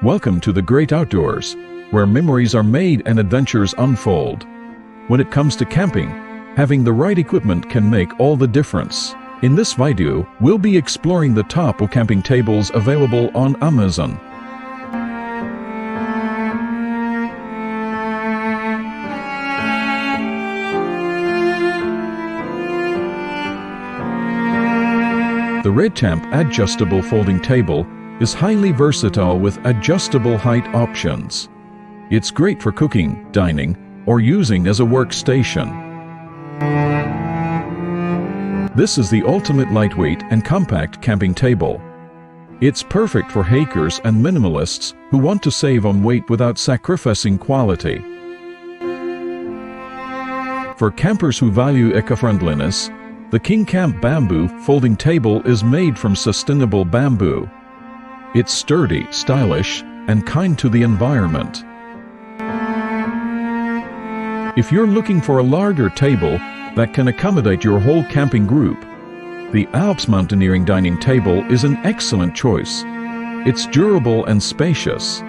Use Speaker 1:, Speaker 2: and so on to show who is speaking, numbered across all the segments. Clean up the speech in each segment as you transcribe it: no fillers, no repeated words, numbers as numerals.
Speaker 1: Welcome to the great outdoors, where memories are made and adventures unfold. When it comes to camping, having the right equipment can make all the difference. In this video, we'll be exploring the top of camping tables available on Amazon. The Red Champ adjustable folding table is highly versatile with adjustable height options. It's great for cooking, dining, or using as a workstation. This is the ultimate lightweight and compact camping table. It's perfect for hikers and minimalists who want to save on weight without sacrificing quality. For campers who value eco-friendliness, the King Camp Bamboo folding table is made from sustainable bamboo. It's sturdy, stylish, and kind to the environment. If you're looking for a larger table that can accommodate your whole camping group, the Alps Mountaineering Dining Table is an excellent choice. It's durable and spacious.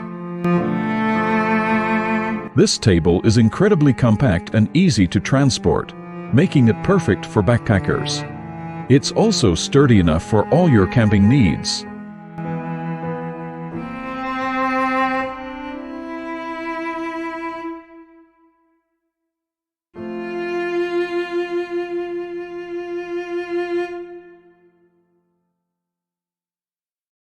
Speaker 1: This table is incredibly compact and easy to transport, making it perfect for backpackers. It's also sturdy enough for all your camping needs.